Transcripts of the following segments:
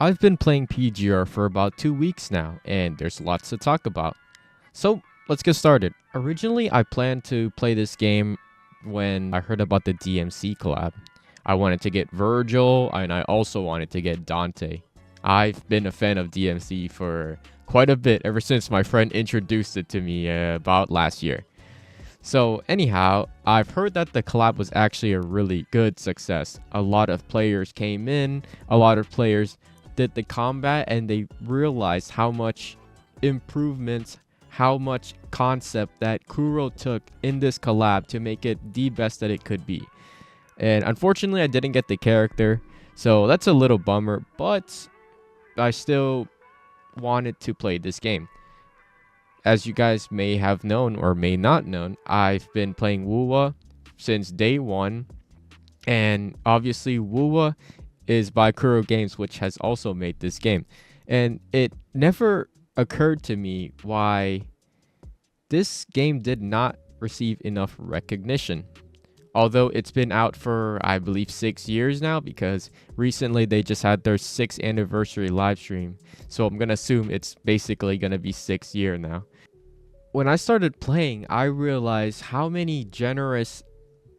I've been playing PGR for about 2 weeks now, and there's lots to talk about. So let's get started. Originally, I planned to play this game when I heard about the DMC collab. I wanted to get Virgil, and I also wanted to get Dante. I've been a fan of DMC for quite a bit ever since my friend introduced it to me about last year. So anyhow, I've heard that the collab was actually a really good success. A lot of players came in, a lot of players did the combat, and they realized how much improvements, how much concept that Kuro took in this collab to make it the best that it could be. And unfortunately, I didn't get the character, so that's a little bummer, but I still wanted to play this game. As you guys may have known or may not known, I've been playing Wuwa since day one, and obviously Wuwa is by kurogames, which has also made this game. And it never occurred to me why this game did not receive enough recognition. Although it's been out for, I believe, 6 years now, because recently they just had their 6th anniversary live stream. So I'm going to assume it's basically going to be 6 years now. When I started playing, I realized how many generous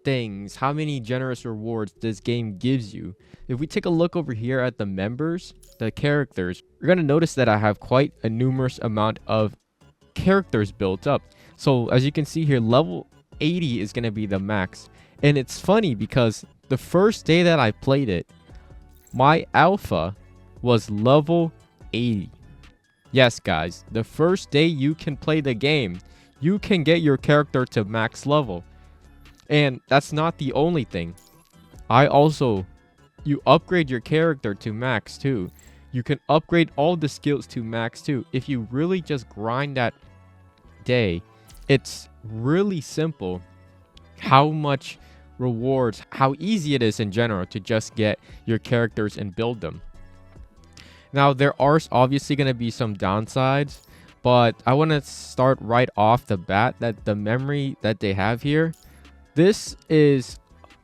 things, how many generous rewards this game gives you. If we take a look over here at the members, the characters, you're going to notice that I have quite a numerous amount of characters built up. So as you can see here, level 80 is going to be the max. And it's funny because the first day that I played it, my alpha was level 80. Yes, guys, the first day you can play the game, you can get your character to max level. And that's not the only thing. You upgrade your character to max too. You can upgrade all the skills to max too. If you really just grind that day, it's really simple how much rewards, how easy it is in general to just get your characters and build them. Now, there are obviously going to be some downsides, but I want to start right off the bat that the memory that they have here, this is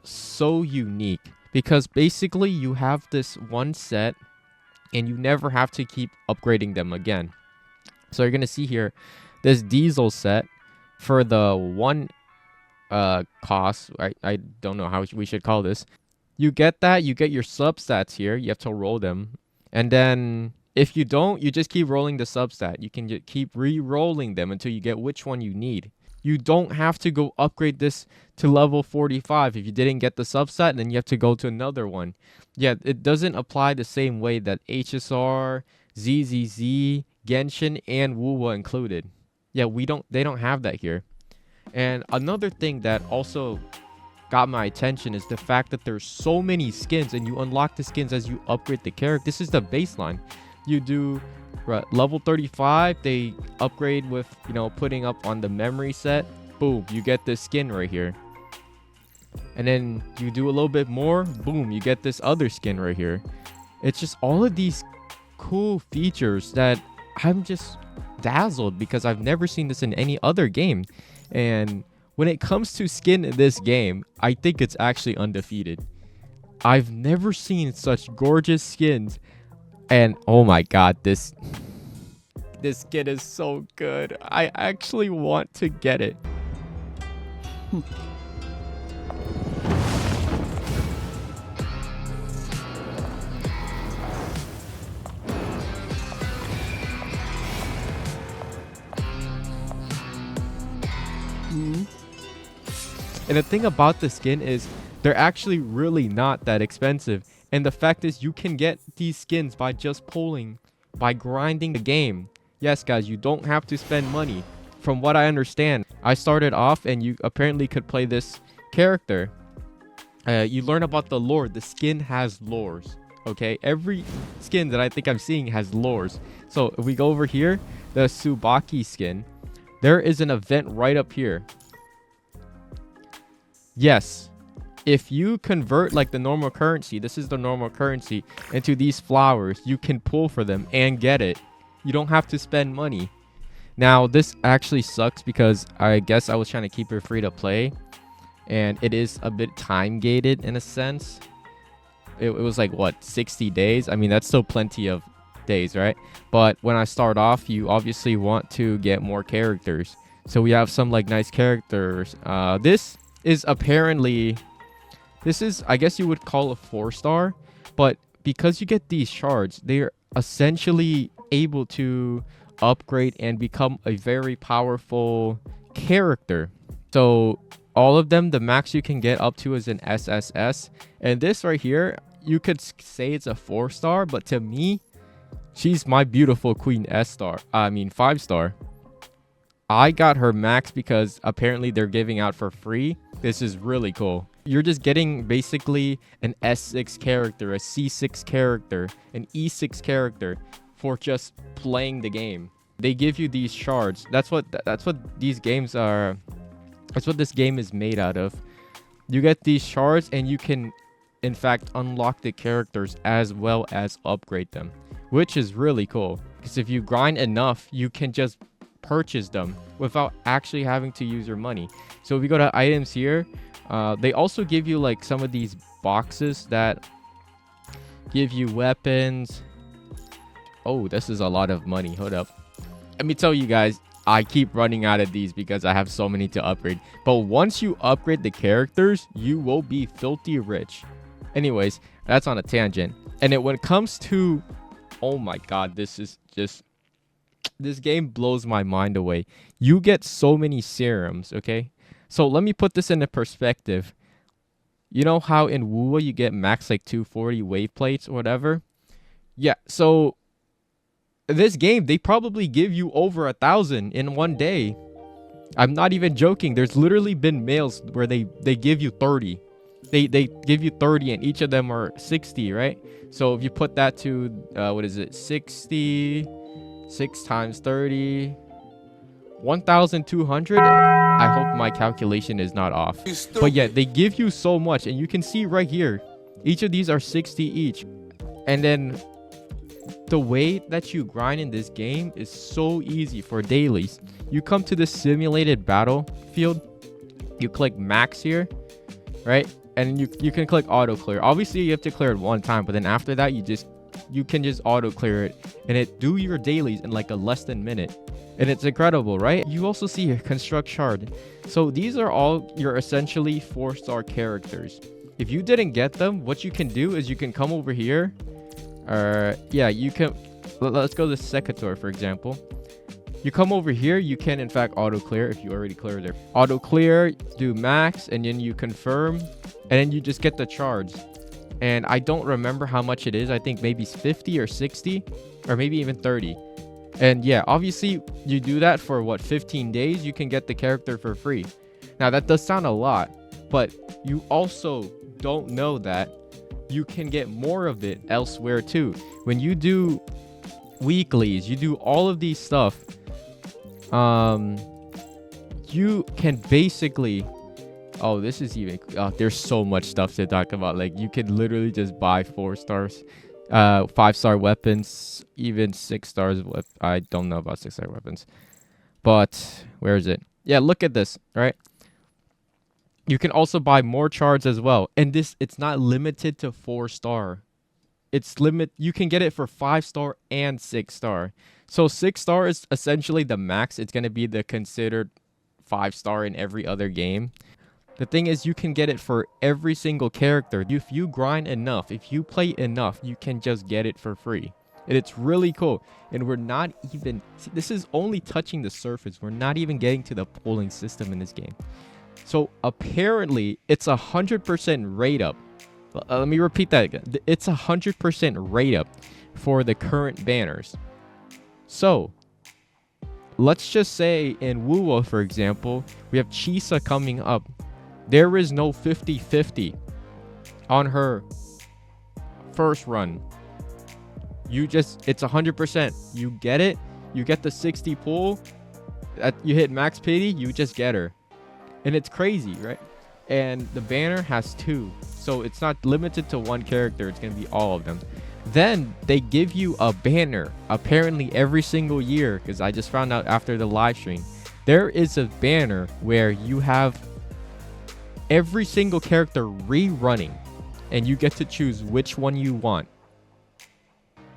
so unique because basically you have this one set and you never have to keep upgrading them again. So you're going to see here this diesel set for the one cost. I don't know how we should call this. You get that, you get your substats here. You have to roll them. And then if you don't, you just keep rolling the substat. You can just keep re-rolling them until you get which one you need. You don't have to go upgrade this to level 45. If you didn't get the substat, then you have to go to another one. Yeah, it doesn't apply the same way that HSR, ZZZ, Genshin, and Wuwa included. Yeah, they don't have that here. And another thing that also got my attention is the fact that there's so many skins and you unlock the skins as you upgrade the character. This is the baseline. You do level 35, they upgrade with, putting up on the memory set. Boom, you get this skin right here. And then you do a little bit more, boom, you get this other skin right here. It's just all of these cool features that I'm just dazzled because I've never seen this in any other game. And when it comes to skin in this game, I think it's actually undefeated. I've never seen such gorgeous skins. And oh my god, this skin is so good. I actually want to get it. And the thing about the skin is they're actually really not that expensive. And the fact is you can get these skins by just pulling, by grinding the game. Yes, guys, you don't have to spend money. From what I understand, I started off and you apparently could play this character. You learn about the lore. The skin has lores. Okay, every skin that I think I'm seeing has lores. So if we go over here, the Tsubaki skin, there is an event right up here. Yes, if you convert like the normal currency, this is the normal currency, into these flowers, you can pull for them and get it. You don't have to spend money. Now, this actually sucks because I guess I was trying to keep it free to play. And it is a bit time gated in a sense. it was like what, 60 days. I mean, that's still plenty of days, right? But when I start off, you obviously want to get more characters. So we have some like nice characters. This is apparently, this is, I guess you would call a 4-star, but because you get these shards, they're essentially able to upgrade and become a very powerful character. So all of them, the max you can get up to is an SSS. And this right here, you could say it's a 4-star, but to me, she's my beautiful queen 5-star. I got her max because apparently they're giving out for free. This is really cool. You're just getting basically an S6 character, a C6 character, an E6 character for just playing the game. They give you these shards. That's what these games are. That's what this game is made out of. You get these shards and you can in fact unlock the characters as well as upgrade them, which is really cool because if you grind enough, you can just purchase them without actually having to use your money. So if you go to items here, they also give you like some of these boxes that give you weapons. Oh, this is a lot of money. Hold up. Let me tell you guys, I keep running out of these because I have so many to upgrade. But once you upgrade the characters, you will be filthy rich. Anyways, that's on a tangent. And when it comes to, oh my god, this game blows my mind away. You get so many serums, okay? So let me put this into perspective. You know how in WoWa you get max like 240 wave plates or whatever? Yeah, so this game, they probably give you over 1,000 in one day. I'm not even joking. There's literally been mails where they give you 30. They give you 30 and each of them are 60, right? So if you put that to, what is it? 60, 6 times 30, 1,200. I hope my calculation is not off. But yeah, they give you so much. And you can see right here, each of these are 60 each. And then the way that you grind in this game is so easy for dailies. You come to the simulated battlefield, you click max here, right? And you can click auto clear. Obviously you have to clear it one time, but then after that you can just auto clear it and it do your dailies in like a less than minute. And it's incredible, right? You also see here construct shard. So these are all your essentially 4-star characters. If you didn't get them, what you can do is you can come over here. Yeah, you can, let's go to Secator, for example. You come over here, you can in fact auto clear if you already cleared there. Auto clear, do max, and then you confirm, and then you just get the shards. And I don't remember how much it is. I think maybe it's 50 or 60 or maybe even 30. And yeah, obviously you do that for what, 15 days, you can get the character for free. Now that does sound a lot, but you also don't know that you can get more of it elsewhere too. When you do weeklies, you do all of these stuff, you can basically, oh, this is even, there's so much stuff to talk about. Like you could literally just buy 4 stars, 5-star weapons, even 6 stars. I don't know about 6-star weapons, but where is it? Yeah, look at this, right? You can also buy more shards as well. And this, it's not limited to 4-star. You can get it for 5-star and 6-star. So 6-star is essentially the max. It's going to be the considered 5-star in every other game. The thing is, you can get it for every single character. If you grind enough, if you play enough, you can just get it for free. And it's really cool. And we're not even, see, this is only touching the surface. We're not even getting to the polling system in this game. So apparently it's 100% rate up. Let me repeat that again. It's 100% rate up for the current banners. So let's just say in WoWa, for example, we have Chisa coming up. There is no 50-50 on her first run. It's 100%. You get it. You get the 60 pull. You hit max pity. You just get her. And it's crazy, right? And the banner has 2. So it's not limited to one character. It's going to be all of them. Then they give you a banner apparently every single year, because I just found out after the live stream. There is a banner where you have every single character rerunning. and you get to choose which one you want.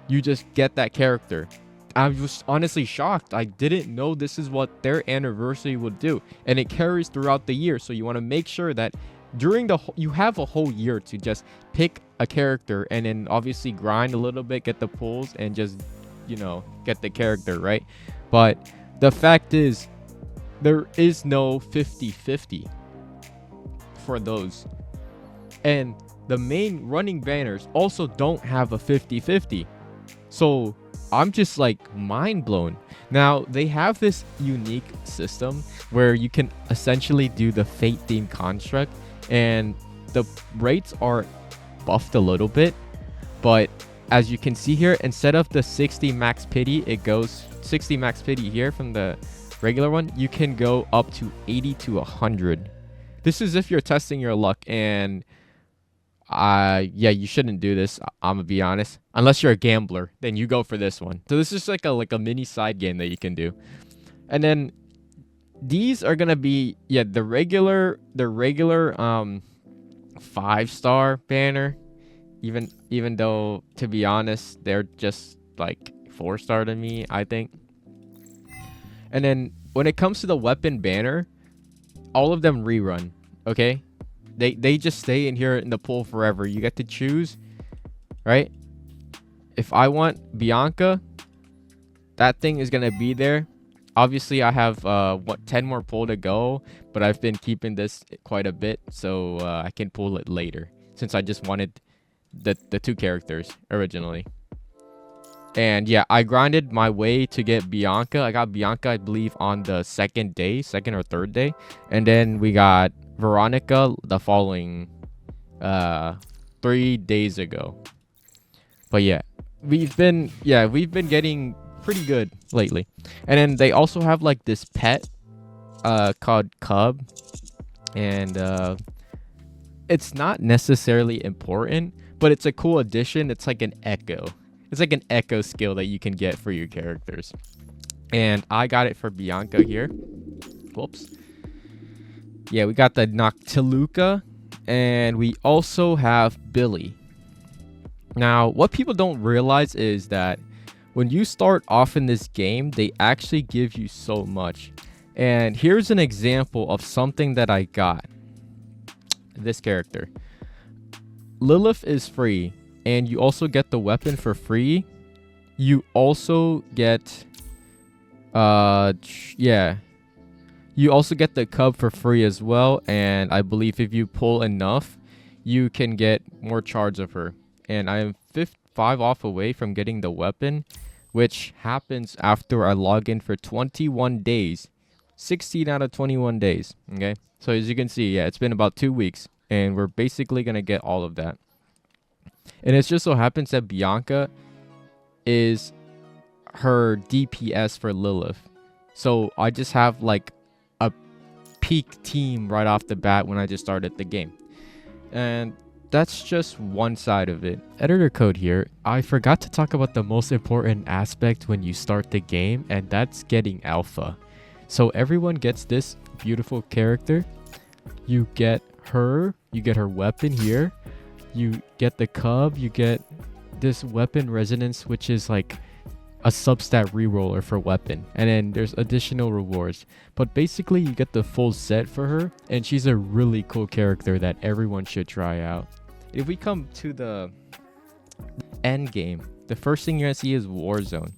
You just get that character. I was honestly shocked. I didn't know this is what their anniversary would do, and it carries throughout the year. So you want to make sure that during you have a whole year to just pick a character, and then obviously grind a little bit, get the pulls, and just, you know, get the character, right? But the fact is, there is no 50-50 for those, and the main running banners also don't have a 50-50. So I'm just like mind blown. Now they have this unique system where you can essentially do the fate theme construct, and the rates are buffed a little bit, but as you can see here, instead of the 60 max pity, it goes 60 max pity here from the regular one, you can go up to 80 to 100. This is if you're testing your luck, and yeah, you shouldn't do this, I'm gonna be honest. Unless you're a gambler, then you go for this one. So this is like a mini side game that you can do. And then these are gonna be, yeah, the regular 5-star banner, even though, to be honest, they're just like 4-star to me, I think. And then when it comes to the weapon banner, all of them rerun, okay? They just stay in here in the pool forever. You get to choose, right? If I want Bianca, that thing is gonna be there. Obviously, I have 10 more pull to go, but I've been keeping this quite a bit, so I can pull it later, since I just wanted the 2 characters originally. And yeah, I grinded my way to get Bianca. I got Bianca, I believe, on the second or third day, and then we got Veronica the following 3 days ago. But yeah, we've been getting pretty good lately. And then they also have like this pet called Cub, and it's not necessarily important, but it's a cool addition. It's like an echo. It's like an echo skill that you can get for your characters. And I got it for Bianca here. Whoops. Yeah, we got the Noctiluca, and we also have Billy. Now, what people don't realize is that when you start off in this game, they actually give you so much. And here's an example of something that I got. This character. Lilith is free, and you also get the weapon for free. You also get you also get the cub for free as well, and I believe if you pull enough, you can get more charge of her. And I am 5 off away from getting the weapon, which happens after I log in for 21 days. 16 out of 21 days, okay? So as you can see, yeah, it's been about 2 weeks, and we're basically going to get all of that. And it just so happens that Bianca is her DPS for Lilith. So I just have like a peak team right off the bat when I just started the game. And that's just one side of it. Editor code here. I forgot to talk about the most important aspect when you start the game, and that's getting alpha. So everyone gets this beautiful character. You get her weapon here. You get the cub, you get this weapon resonance, which is like a substat reroller for weapon, and then there's additional rewards. But basically you get the full set for her, and she's a really cool character that everyone should try out. If we come to the end game, the first thing you're gonna see is Warzone.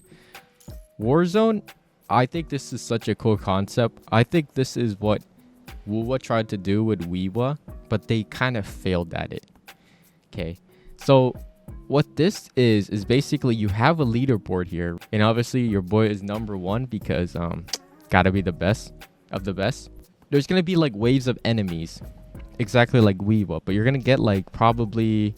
Warzone, I think this is such a cool concept. I think this is what Wuwa tried to do with Weewa, but they kind of failed at it. Okay, so what this is basically you have a leaderboard here, and obviously your boy is number 1 because gotta be the best of the best. There's gonna be like waves of enemies, exactly like Weewa, but you're gonna get like probably,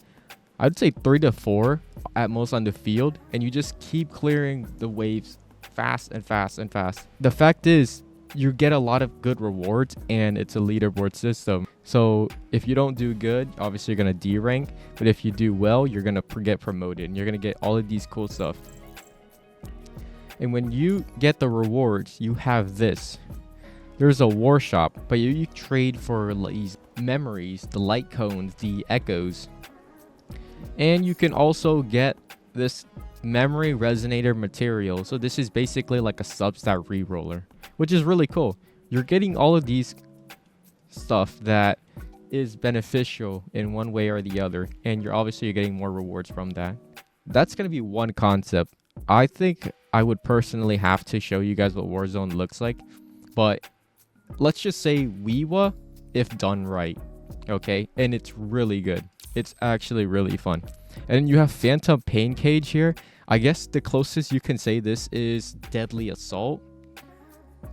I'd say 3 to 4 at most on the field, and you just keep clearing the waves fast and fast and fast. The fact is, you get a lot of good rewards, and it's a leaderboard system. So if you don't do good, obviously you're gonna D rank, but if you do well, you're gonna get promoted, and you're gonna get all of these cool stuff. And when you get the rewards, you have this. There's a war shop, but you trade for these memories, the light cones, the echoes, And you can also get this memory resonator material. So this is basically like a substat reroller, which is really cool. You're getting all of these stuff that is beneficial in one way or the other, and you're getting more rewards from that. That's going to be one concept. I think I would personally have to show you guys what Warzone looks like, but let's just say Weewa if done right, okay? And it's really good. It's actually really fun. And you have Phantom Pain Cage here. I guess the closest you can say this is Deadly Assault.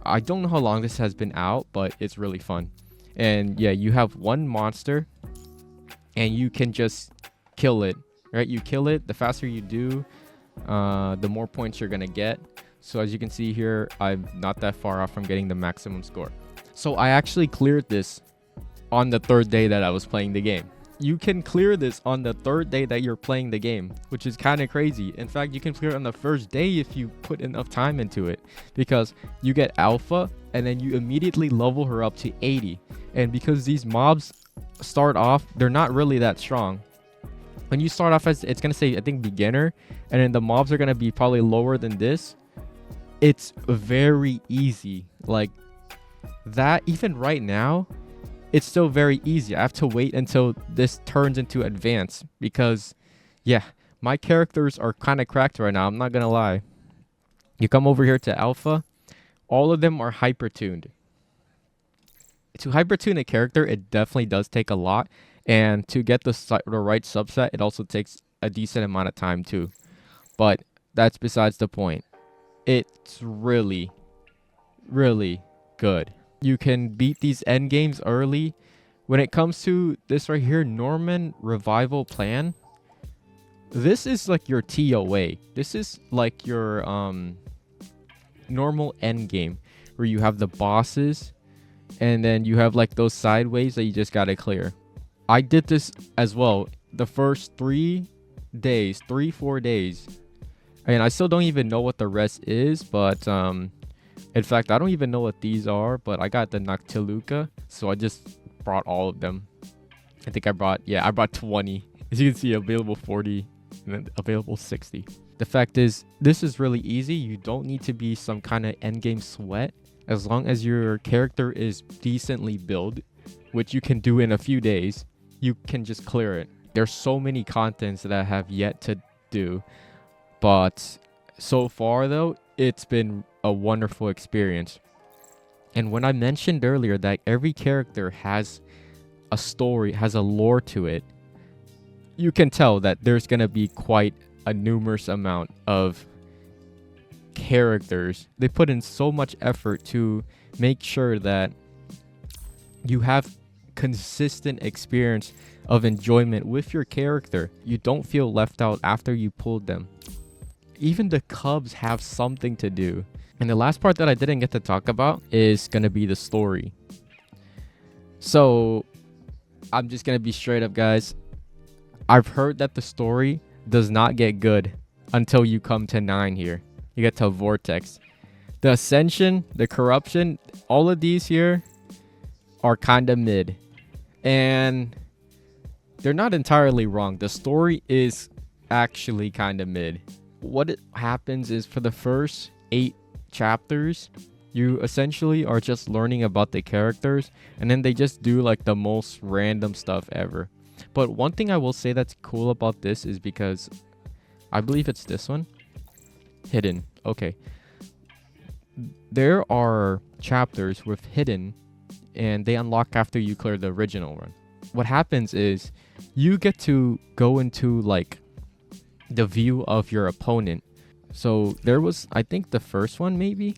I don't know how long this has been out, but it's really fun. And yeah, you have one monster and you can just kill it, right? You kill it, the faster you do, the more points you're gonna get. So as you can see here, I'm not that far off from getting the maximum score. So I actually cleared this on the third day that I was playing the game. You can clear this on the third day that you're playing the game, which is kind of crazy. In fact, you can clear it on the first day if you put enough time into it, because you get alpha and then you immediately level her up to 80. And because these mobs start off, they're not really that strong. When you start off as, it's going to say, I think, beginner, and then the mobs are going to be probably lower than this. It's very easy. Like that, even right now, it's still very easy. I have to wait until this turns into advanced because, yeah, my characters are kind of cracked right now. I'm not going to lie. You come over here to alpha, all of them are hyper-tuned. To hyper-tune a character, it definitely does take a lot. And to get the right subset, it also takes a decent amount of time too. But that's besides the point. It's really, really good. You can beat these end games early. When it comes to this right here, Norman Revival Plan, this is like your TOA. This is like your normal end game where you have the bosses and then you have like those sideways that you just gotta clear. I did this as well the first 4 days, and I still don't even know what the rest is, but in fact, I don't even know what these are, but I got the Noctiluca, so I just brought all of them. I think I brought 20. As you can see, available 40 and then available 60. The fact is, this is really easy. You don't need to be some kind of endgame sweat. As long as your character is decently built, which you can do in a few days, you can just clear it. There's so many contents that I have yet to do, but so far though, it's been a wonderful experience. And when I mentioned earlier that every character has a story, has a lore to it, you can tell that there's going to be quite a numerous amount of characters. They put in so much effort to make sure that you have consistent experience of enjoyment with your character. You don't feel left out after you pulled them. Even the cubs have something to do. And the last part that I didn't get to talk about is going to be the story. So I'm just going to be straight up, guys. I've heard that the story does not get good until you come to 9 here. You get to Vortex. The Ascension, the Corruption, all of these here are kind of mid. And they're not entirely wrong. The story is actually kind of mid. What happens is for the first 8 chapters, you essentially are just learning about the characters, and then they just do like the most random stuff ever. But one thing I will say that's cool about this is because I believe it's this one, Hidden. Okay, there are chapters with Hidden, and they unlock after you clear the original run. What happens is you get to go into like the view of your opponent. So there was, I think, the first one, maybe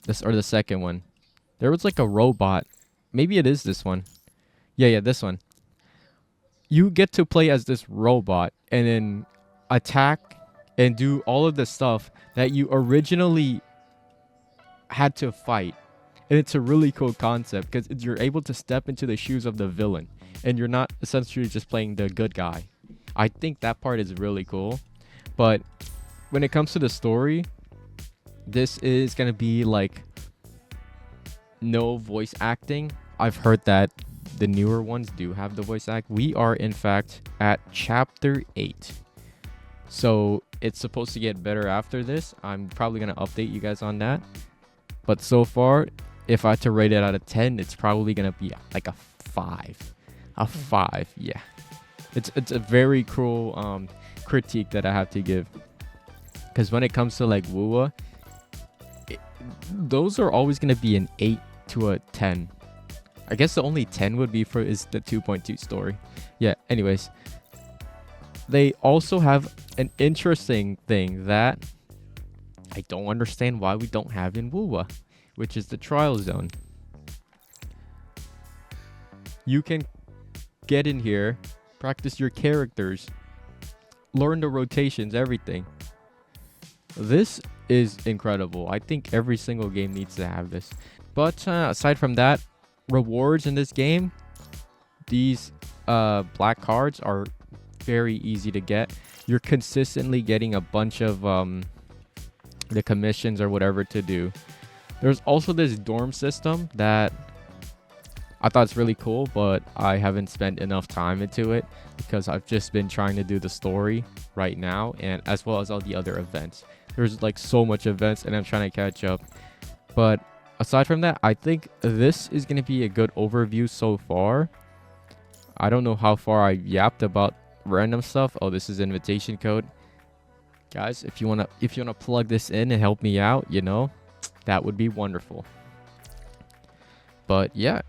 this, or the second one. There was like a robot. Maybe it is this one. Yeah, this one. You get to play as this robot and then attack and do all of the stuff that you originally had to fight. And it's a really cool concept because you're able to step into the shoes of the villain and you're not essentially just playing the good guy. I think that part is really cool. But when it comes to the story, this is going to be like no voice acting. I've heard that the newer ones do have the voice act. We are in fact at chapter 8. So it's supposed to get better after this. I'm probably going to update you guys on that. But so far, if I had to rate it out of 10, it's probably going to be like a 5. A 5, yeah. It's a very cruel critique that I have to give. Because when it comes to like Wuwa, those are always going to be an 8 to a 10. I guess the only 10 would be is the 2.2 story. Yeah, anyways. They also have an interesting thing that I don't understand why we don't have in Wuwa, which is the trial zone. You can get in here, practice your characters, learn the rotations, everything. This is incredible. I think every single game needs to have this. But aside from that, rewards in this game, these black cards are very easy to get. You're consistently getting a bunch of the commissions or whatever to do. There's also this dorm system that I thought it's really cool, but I haven't spent enough time into it because I've just been trying to do the story right now, and as well as all the other events. There's like so much events and I'm trying to catch up. But aside from that, I think this is going to be a good overview so far. I don't know how far I yapped about random stuff. Oh, this is invitation code. Guys, if you wanna plug this in and help me out, that would be wonderful. But yeah,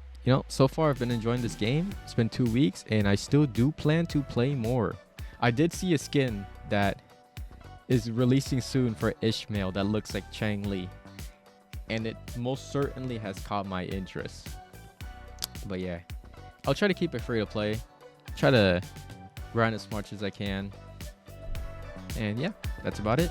so far I've been enjoying this game. It's been 2 weeks and I still do plan to play more. I did see a skin that is releasing soon for Ishmael that looks like Chang Li, and it most certainly has caught my interest. But yeah, I'll try to keep it free to play, try to grind as much as I can, and yeah, that's about it.